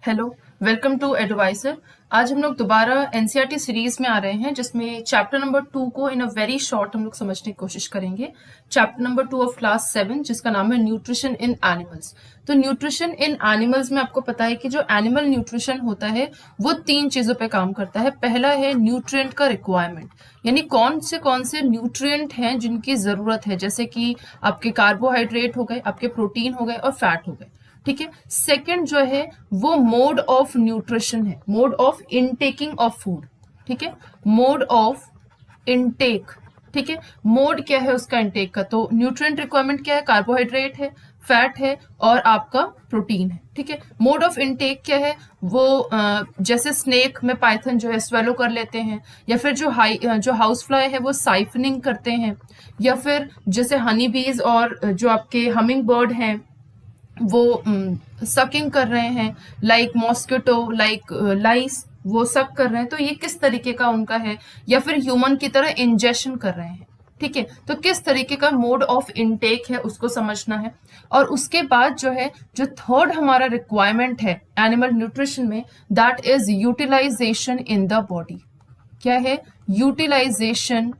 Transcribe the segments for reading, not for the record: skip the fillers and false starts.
Hello, welcome to adviser. आज हम लोग दोबारा एनसीईआरटी सीरीज में आ रहे हैं जिसमें चैप्टर नंबर 2 को इन अ वेरी शॉर्ट हम लोग समझने की कोशिश करेंगे। चैप्टर नंबर 2 ऑफ क्लास 7 जिसका नाम है न्यूट्रिशन इन एनिमल्स। तो न्यूट्रिशन इन एनिमल्स में आपको पता है कि जो एनिमल न्यूट्रिशन होता है वो 3 चीजों पे काम करता है। पहला है न्यूट्रिएंट का रिक्वायरमेंट, यानी कौन से न्यूट्रिएंट हैं जिनकी जरूरत है, जैसे कि आपके कार्बोहाइड्रेट हो गए, आपके प्रोटीन हो गए और फैट हो गए। ठीक है। सेकंड जो है वो मोड ऑफ न्यूट्रिशन है, मोड ऑफ इनटेकिंग ऑफ फूड। ठीक है, मोड ऑफ इनटेक। ठीक है, मोड क्या है उसका इनटेक का, तो न्यूट्रिएंट रिक्वायरमेंट क्या है, कार्बोहाइड्रेट है, फैट है और आपका प्रोटीन है। ठीक है, मोड ऑफ इनटेक क्या है, वो जैसे स्नेक में पाइथन जो है स्वेलो कर लेते हैं, या फिर जो हाउस फ्लाई है वो साइफनिंग करते हैं, या फिर जैसे हनी बीज और जो आपके हमिंग बर्ड हैं वो सकिंग कर रहे हैं, लाइक मॉस्किटो, लाइक लाइस, वो सक कर रहे हैं। तो ये किस तरीके का उनका है, या फिर ह्यूमन की तरह इंजेक्शन कर रहे हैं। ठीक है, तो किस तरीके का मोड ऑफ इनटेक है उसको समझना है। और उसके बाद जो है जो थर्ड हमारा रिक्वायरमेंट है एनिमल न्यूट्रिशन में, that is utilisation in the body. क्या है, utilisation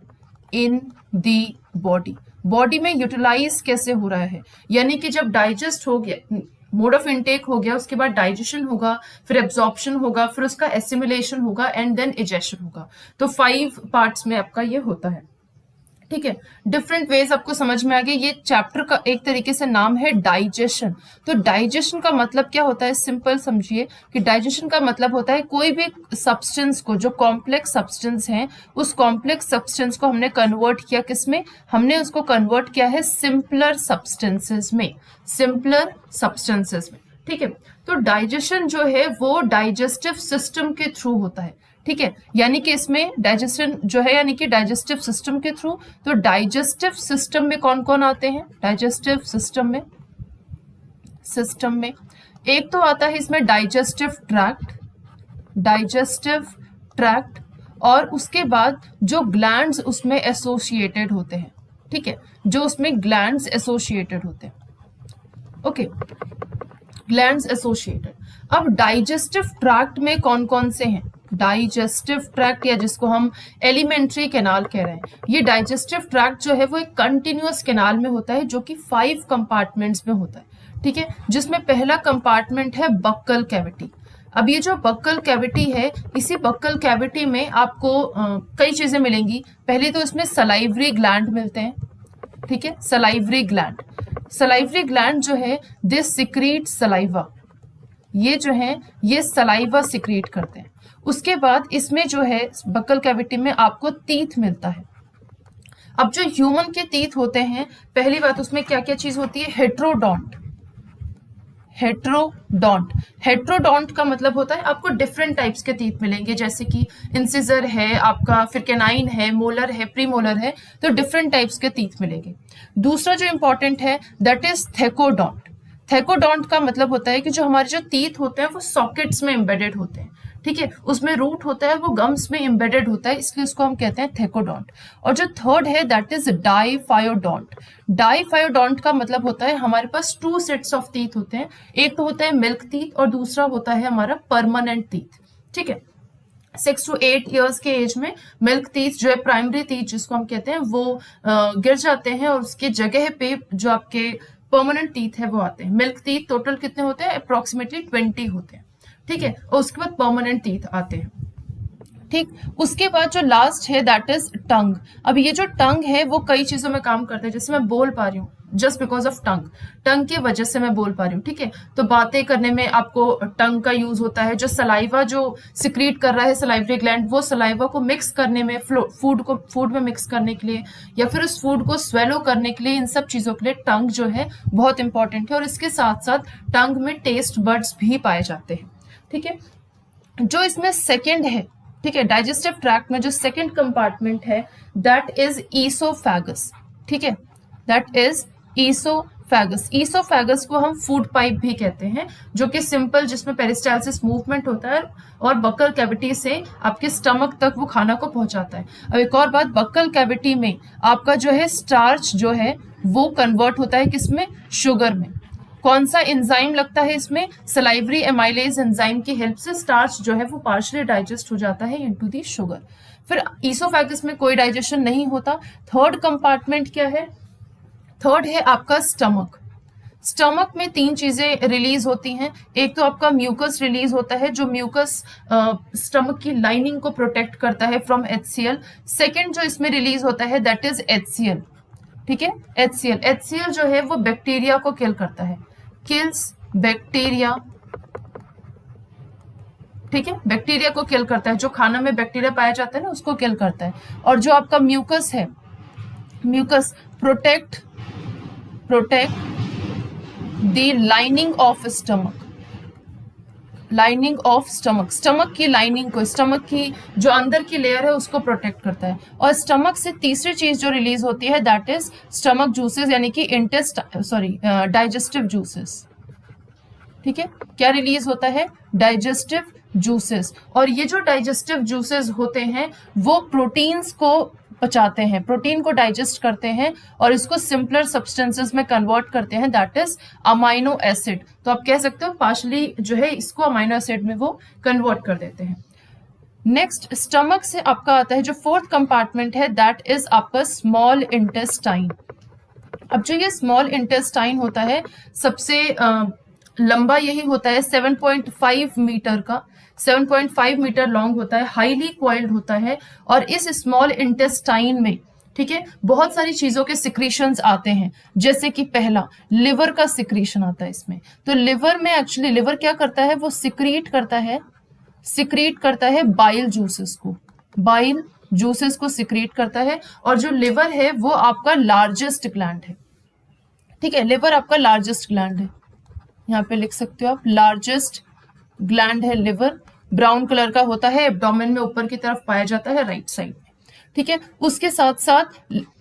in the body. Body में यूटिलाइज कैसे हो रहा है, यानी कि जब डाइजेस्ट हो गया, मोड ऑफ इनटेक हो गया, उसके बाद डाइजेशन होगा, फिर एब्जॉर्प्शन होगा, फिर उसका एसिमिलेशन होगा एंड देन इजेशन होगा। तो 5 पार्ट्स में आपका ये होता है। ठीक है, डिफरेंट वेज आपको समझ में आ गए। ये चैप्टर का एक तरीके से नाम है डाइजेशन। तो डाइजेशन का मतलब क्या होता है, सिंपल समझिए कि डाइजेशन का मतलब होता है कोई भी सब्सटेंस को, जो कॉम्प्लेक्स सब्सटेंस है, उस कॉम्प्लेक्स सब्सटेंस को हमने कन्वर्ट किया किसमें, हमने उसको कन्वर्ट किया है सिंपलर सब्सटेंसेस में, सिंपलर सब्सटेंसेस में। ठीक है, तो डाइजेशन जो है वो डाइजेस्टिव सिस्टम के थ्रू होता है। ठीक है, यानी कि इसमें डाइजेशन जो है यानी कि डाइजेस्टिव सिस्टम के थ्रू। तो डाइजेस्टिव सिस्टम में कौन कौन आते हैं, डाइजेस्टिव सिस्टम में एक तो आता है इसमें डाइजेस्टिव ट्रैक्ट, और उसके बाद जो ग्लैंड्स उसमें एसोसिएटेड होते हैं। ठीक है, जो उसमें ग्लैंड्स एसोसिएटेड होते हैं। Okay, glands associated. अब डाइजेस्टिव ट्रैक्ट में कौन कौन से हैं, डाइजेस्टिव ट्रैक्ट, या जिसको हम एलिमेंट्री कैनाल कह रहे हैं, ये डाइजेस्टिव ट्रैक्ट जो है वो एक कंटिन्यूअस कैनाल में होता है, जो कि 5 कंपार्टमेंट्स में होता है। ठीक है, जिसमें पहला कंपार्टमेंट है बक्कल कैविटी। अब ये जो बक्कल कैविटी है, इसी बक्कल कैविटी में आपको कई चीजें मिलेंगी। पहले तो इसमें सलाइवरी ग्लैंड मिलते हैं। ठीक है, सलाइवरी ग्लैंड जो है दिस सिक्रीट सलाइवा, ये जो है ये सलाइवा सिक्रीट करते हैं। उसके बाद इसमें जो है बक्कल कैविटी में आपको टीथ मिलता है। अब जो ह्यूमन के टीथ होते हैं, पहली बात उसमें क्या क्या चीज होती है, हेट्रोडोंट का मतलब होता है आपको डिफरेंट टाइप्स के टीथ मिलेंगे, जैसे कि इंसिजर है आपका, फिर कैनाइन है, मोलर है, प्रीमोलर है, तो डिफरेंट टाइप्स के टीथ मिलेंगे। दूसरा जो इंपॉर्टेंट है दैट इज थेकोडोंट का मतलब होता है कि जो हमारे जो टीथ होते हैं वो सॉकेट्स में एम्बेडेड होते हैं। ठीक है, उसमें रूट होता है, वो गम्स में एम्बेडेड होता है, इसलिए उसको हम कहते हैं थेकोडोंट। और जो थर्ड है दैट इज डाइफायोडोंट का मतलब होता है हमारे पास 2 सेट्स ऑफ टीथ होते हैं, एक तो होता है मिल्क टीथ और दूसरा होता है हमारा परमानेंट टीथ। ठीक है, 6 to 8 ईयर्स के एज में मिल्क टीथ जो है, प्राइमरी टीथ जिसको हम कहते हैं, वो गिर जाते हैं और उसके जगह पे जो आपके परमानेंट टीथ है वो आते हैं। मिल्क टीथ टोटल कितने होते हैं, अप्रोक्सीमेटली 20 होते हैं। ठीक है, और उसके बाद परमानेंट टीथ आते हैं। ठीक, उसके बाद जो लास्ट है दैट इज टंग। अब ये जो टंग है वो कई चीजों में काम करता है, जैसे मैं बोल पा रही हूँ जस्ट बिकॉज ऑफ टंग की वजह से मैं बोल पा रही हूँ। ठीक है, तो बातें करने में आपको टंग का यूज होता है। जो सलाइवा जो सिक्रीट कर रहा है सलाइवरी ग्लैंड, वो सलाइवा को मिक्स करने में, फूड में मिक्स करने के लिए, या फिर उस फूड को स्वेलो करने के लिए, इन सब चीजों के लिए टंग जो है बहुत इंपॉर्टेंट है। और इसके साथ साथ टंग में टेस्ट बड्स भी पाए जाते हैं। ठीक है, जो इसमें सेकेंड है, ठीक है, डाइजेस्टिव ट्रैक्ट में जो सेकेंड कंपार्टमेंट है दैट इज ईसोफेगस। ठीक है, दैट इज ईसोफेगस को हम फूड पाइप भी कहते हैं, जो कि सिंपल, जिसमें पेरिस्टालसिस मूवमेंट होता है और बक्कल कैविटी से आपके स्टमक तक वो खाना को पहुंचाता है। अब एक और बात, बक्कल कैविटी में आपका जो है स्टार्च जो है वो कन्वर्ट होता है किसमें, शुगर में। कौन सा एंजाइम लगता है इसमें? सलाइवरी एमाइलेज एंजाइम की हेल्प से स्टार्च जो है वो पार्शियली डाइजेस्ट हो जाता है इनटू दी शुगर। फिर ईसोफेगस में कोई डाइजेशन नहीं होता। थर्ड कंपार्टमेंट क्या है? थर्ड है आपका स्टमक। स्टमक में तीन चीजें रिलीज होती हैं। एक तो आपका म्यूकस रिलीज होता है, जो म्यूकस स्टमक की लाइनिंग को प्रोटेक्ट करता है फ्रॉम HCl। सेकेंड जो इसमें रिलीज होता है दैट इज HCl, ठीक है, HCl जो है वो बैक्टीरिया को किल करता है, किल्स बैक्टीरिया, ठीक है, बैक्टीरिया को किल करता है, जो खाना में बैक्टीरिया पाया जाता है ना उसको किल करता है। और जो आपका म्यूकस है, mucus protect the lining of stomach, lining of stomach, stomach की लाइनिंग को, स्टमक की जो अंदर की लेयर है उसको प्रोटेक्ट करता है। और स्टमक से तीसरी चीज जो रिलीज होती है दैट इज स्टमक जूसेस, यानी कि डाइजेस्टिव जूसेस, ठीक है। क्या रिलीज होता है? Digestive juices. और ये जो डाइजेस्टिव जूसेस होते हैं वो प्रोटीन्स को पचाते हैं, प्रोटीन को डाइजेस्ट करते हैं और इसको सिंपलर सब्सटेंसेस में कन्वर्ट करते हैं, दैट इज अमाइनो एसिड। तो आप कह सकते हो पार्शली जो है इसको अमाइनो एसिड में वो कन्वर्ट कर देते हैं। नेक्स्ट स्टमक से आपका आता है जो फोर्थ कंपार्टमेंट है दैट इज आपका स्मॉल इंटेस्टाइन। अब जो ये स्मॉल इंटेस्टाइन होता है सबसे लंबा यही होता है, 7.5 मीटर का, 7.5 मीटर लॉन्ग होता है, हाईली क्वाइल्ड होता है। और इस स्मॉल इंटेस्टाइन में, ठीक है, बहुत सारी चीजों के सिक्रीशंस आते हैं, जैसे कि पहला लिवर का सिक्रीशन आता है इसमें। तो लिवर में एक्चुअली लिवर क्या करता है? वो सिक्रीट करता है बाइल जूसेस को, बाइल जूसेस को सिक्रीट करता है। और जो लिवर है वो आपका लार्जेस्ट ग्लैंड है, ठीक है, लिवर आपका लार्जेस्ट ग्लैंड है, यहाँ पे लिख सकते हो आप, लार्जेस्ट ग्लैंड है लिवर। ब्राउन कलर का होता है, एब्डोमेन में ऊपर की तरफ पाया जाता है, राइट साइड में, ठीक है। उसके साथ साथ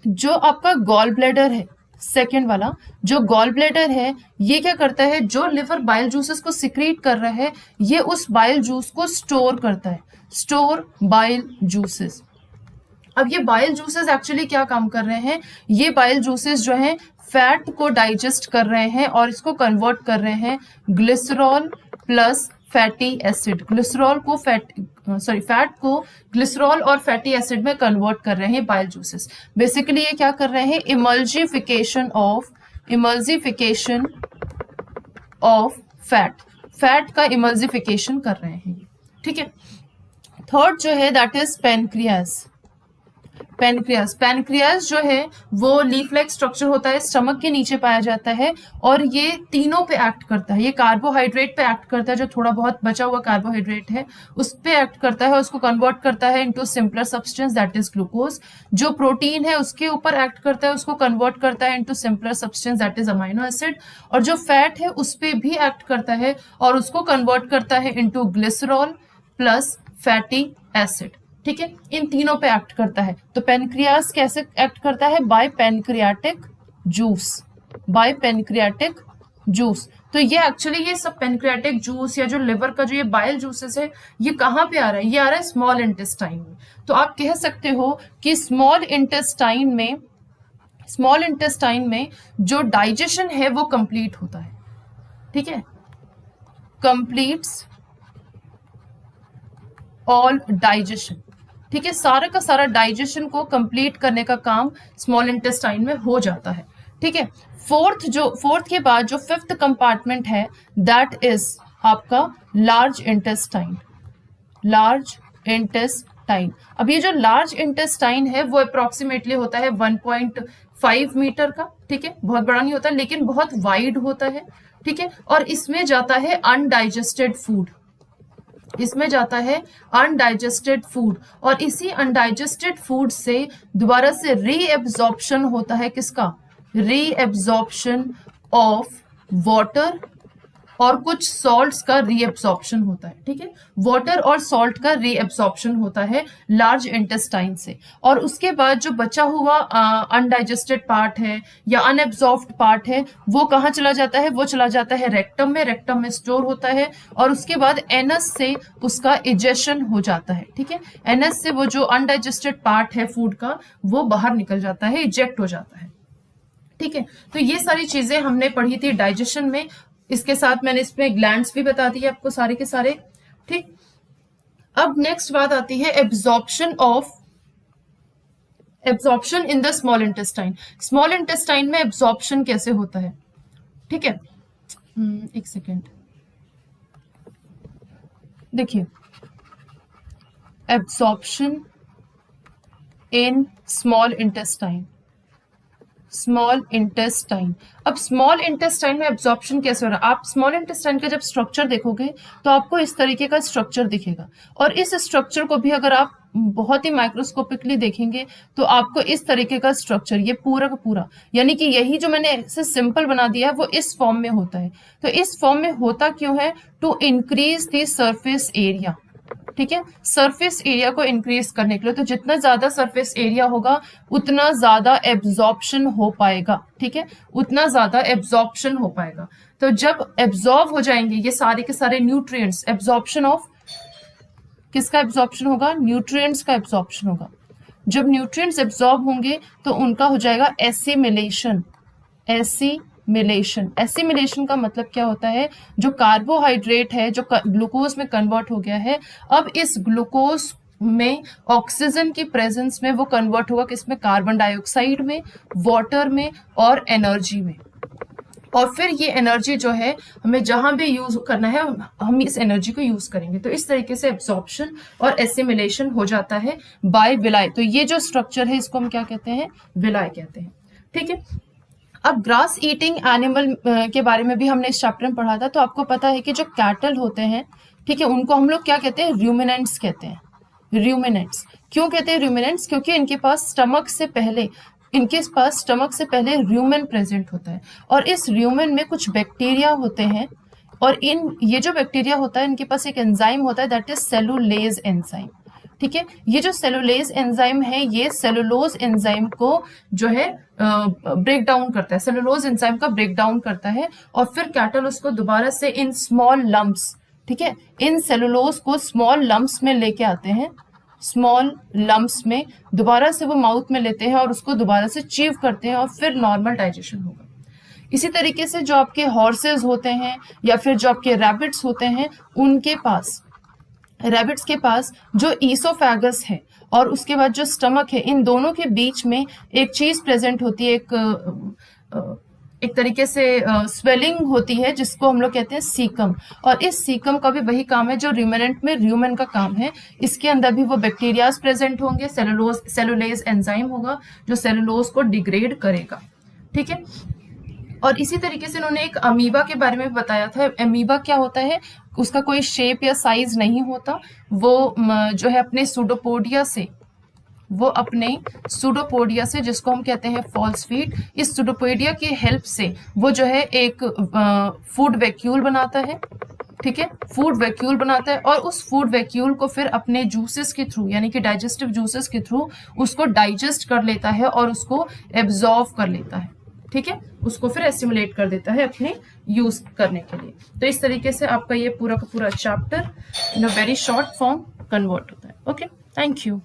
जो आपका गॉल ब्लैडर है, सेकेंड वाला जो गॉल ब्लैडर है, ये क्या करता है? जो लिवर बाइल जूसेस को सिक्रीट कर रहा है ये उस बाइल जूस को स्टोर करता है, स्टोर बाइल जूसेस। अब ये बाइल जूसेस एक्चुअली क्या काम कर रहे हैं? ये बाइल जूसेस जो हैं फैट को डाइजेस्ट कर रहे हैं और इसको कन्वर्ट कर रहे हैं glycerol plus fatty acid, glycerol को फैट को ग्लिसरॉल और फैटी एसिड में कन्वर्ट कर रहे हैं बाइल जूसेस। बेसिकली ये क्या कर रहे हैं? इमल्जिफिकेशन ऑफ फैट का इमल्जिफिकेशन कर रहे हैं, ठीक है। थर्ड जो है दैट इज पैनक्रियाज जो है वो लीफ लाइक स्ट्रक्चर होता है, स्टमक के नीचे पाया जाता है और ये तीनों पे एक्ट करता है। ये कार्बोहाइड्रेट पे एक्ट करता है, जो थोड़ा बहुत बचा हुआ कार्बोहाइड्रेट है उस पे एक्ट करता है और उसको कन्वर्ट करता है into simpler substance that is glucose. जो प्रोटीन है उसके ऊपर एक्ट करता है, उसको कन्वर्ट करता है into simpler substance that is amino acid. और जो फैट है उस पे भी एक्ट करता है और उसको कन्वर्ट करता है into glycerol plus fatty acid, ठीक है। इन तीनों पे एक्ट करता है। तो पेनक्रियास कैसे एक्ट करता है? By pancreatic juice. तो ये एक्चुअली ये सब पैनक्रियाटिक जूस या जो लिवर का जो ये बाइल जूसेस है ये कहाँ पे आ रहा है? ये आ रहा है स्मॉल इंटेस्टाइन में। तो आप कह सकते हो कि स्मॉल इंटेस्टाइन में जो डाइजेशन है वो कंप्लीट होता है, ठीक है, कंप्लीट्स ऑल डाइजेशन, ठीक है, सारा का सारा डाइजेशन को कंप्लीट करने का काम स्मॉल इंटेस्टाइन में हो जाता है, ठीक है। फोर्थ के बाद जो फिफ्थ कंपार्टमेंट है दैट इज आपका लार्ज इंटेस्टाइन। अब ये जो लार्ज इंटेस्टाइन है वो अप्रोक्सीमेटली होता है 1.5 मीटर का, ठीक है, बहुत बड़ा नहीं होता लेकिन बहुत वाइड होता है, ठीक है। और इसमें जाता है अनडाइजेस्टेड फूड, और इसी अनडाइजेस्टेड फूड से दोबारा से रीएब्जॉर्प्शन होता है, किसका? रीएब्जॉर्प्शन ऑफ वाटर और कुछ सॉल्ट्स का रीएब्जॉर्प्शन होता है, ठीक है, वाटर और सॉल्ट का रीएब्जॉर्प्शन होता है लार्ज इंटेस्टाइन से। और उसके बाद जो बचा हुआ अनडाइजेस्टेड पार्ट है या अनएब्जॉर्ब्ड पार्ट है वो कहाँ चला जाता है? वो चला जाता है रेक्टम में स्टोर होता है और उसके बाद एनस से उसका इजेशन हो जाता है, ठीक है, एनस से वो जो अनडाइजेस्टेड पार्ट है फूड का वो बाहर निकल जाता है, इजेक्ट हो जाता है, ठीक है, तो ये सारी चीजें हमने पढ़ी थी डाइजेशन में। इसके साथ मैंने इसमें ग्लैंड्स भी बता दिए आपको सारे के सारे। ठीक, अब नेक्स्ट बात आती है absorption in the small intestine. Small intestine में एब्जॉर्प्शन कैसे होता है? ठीक है, एक सेकेंड, देखिए, एब्जॉर्प्शन इन स्मॉल इंटेस्टाइन। अब स्मॉल इंटेस्टाइन में एब्जॉर्प्शन कैसे हो रहा है? आप स्मॉल इंटेस्टाइन का जब स्ट्रक्चर देखोगे तो आपको इस तरीके का स्ट्रक्चर दिखेगा, और इस स्ट्रक्चर को भी अगर आप बहुत ही माइक्रोस्कोपिकली देखेंगे तो आपको इस तरीके का स्ट्रक्चर, ये पूरा का पूरा, यानी कि यही जो मैंने इसे सिंपल बना दिया है वो इस फॉर्म में होता है। तो इस फॉर्म में होता क्यों है? To increase the surface area. ठीक है, सरफेस एरिया को इंक्रीज करने के लिए, तो जितना ज्यादा सरफेस एरिया होगा उतना ज्यादा एब्जॉर्प्शन हो पाएगा। ठीक है, उतना ज्यादा एब्जॉर्प्शन हो पाएगा। तो जब एब्जॉर्ब हो जाएंगे ये सारे के सारे न्यूट्रिएंट्स, एब्जॉर्प्शन ऑफ किसका एब्जॉर्प्शन होगा? न्यूट्रिएंट्स का एब्जॉर्प्शन होगा। जब न्यूट्रिएंट्स एब्जॉर्ब होंगे तो उनका हो जाएगा एसिमिलेशन। एसिमिलेशन का मतलब क्या होता है? जो कार्बोहाइड्रेट है जो ग्लूकोज में कन्वर्ट हो गया है, अब इस ग्लूकोज में ऑक्सीजन की प्रेजेंस में वो कन्वर्ट होगा किसमें? कार्बन डाइऑक्साइड में, वाटर में और एनर्जी में। और फिर ये एनर्जी जो है हमें जहां भी यूज करना है हम इस एनर्जी को यूज करेंगे। तो इस तरीके से एब्जॉर्प्शन और एसिमिलेशन हो जाता है बाय विलाय। तो ये जो स्ट्रक्चर है इसको हम क्या कहते हैं? विलाय कहते हैं। ठीक है, अब ग्रास ईटिंग एनिमल के बारे में भी हमने इस चैप्टर में पढ़ा था। तो आपको पता है कि जो कैटल होते हैं, ठीक है, उनको हम लोग क्या कहते हैं? रूमिनेंट्स कहते हैं। रूमिनेंट्स क्यों कहते हैं रूमिनेंट्स? क्योंकि इनके पास स्टमक से पहले रूमेन प्रेजेंट होता है, और इस रूमेन में कुछ बैक्टीरिया होते हैं, और ये जो बैक्टीरिया होता है इनके पास एक एंजाइम होता है, दैट इज सेलुलेज एंजाइम। ठीक है, ये जो सेलुलेज एंजाइम है ये सेलुलोज एंजाइम को जो है ब्रेक डाउन करता है, सेलुलोज एंजाइम का ब्रेक डाउन करता है, और फिर कैटल उसको दोबारा से इन स्मॉल लम्प्स, ठीक है, इन सेलुलोज को स्मॉल लम्प्स में लेके आते हैं, स्मॉल लम्प्स में दोबारा से वो माउथ में लेते हैं और उसको दोबारा से चीव करते हैं, और फिर नॉर्मल डाइजेशन होगा। इसी तरीके से जो आपके हॉर्सेस होते हैं या फिर जो आपके रैबिट्स होते हैं, रैबिट्स के पास जो ईसोफेगस है और उसके बाद जो स्टमक है, इन दोनों के बीच में एक चीज प्रेजेंट होती है, एक तरीके से स्वेलिंग होती है जिसको हम लोग कहते हैं सीकम। और इस सीकम का भी वही काम है जो रूमिनेंट में रूमेन का काम है। इसके अंदर भी वो बैक्टीरियाज प्रेजेंट होंगे, सेलुलेज एंजाइम होगा जो सेलुलोज को डिग्रेड करेगा। ठीक है, और इसी तरीके से उन्होंने एक अमीबा के बारे में बताया था। अमीबा क्या होता है? उसका कोई शेप या साइज नहीं होता, वो जो है अपने सूडोपोडिया से जिसको हम कहते हैं फॉल्स फीट, इस सूडोपोडिया की हेल्प से वो जो है एक फूड वैक्यूल बनाता है। ठीक है, फूड वैक्यूल बनाता है, और उस फूड वैक्यूल को फिर अपने जूसेस के थ्रू, यानी कि डाइजेस्टिव जूसेस के थ्रू उसको डाइजेस्ट कर लेता है और उसको एब्जॉर्व कर लेता है। ठीक है, उसको फिर एसिमुलेट कर देता है अपने यूज करने के लिए। तो इस तरीके से आपका ये पूरा का पूरा chapter in a very short form convert होता है। Okay, thank you.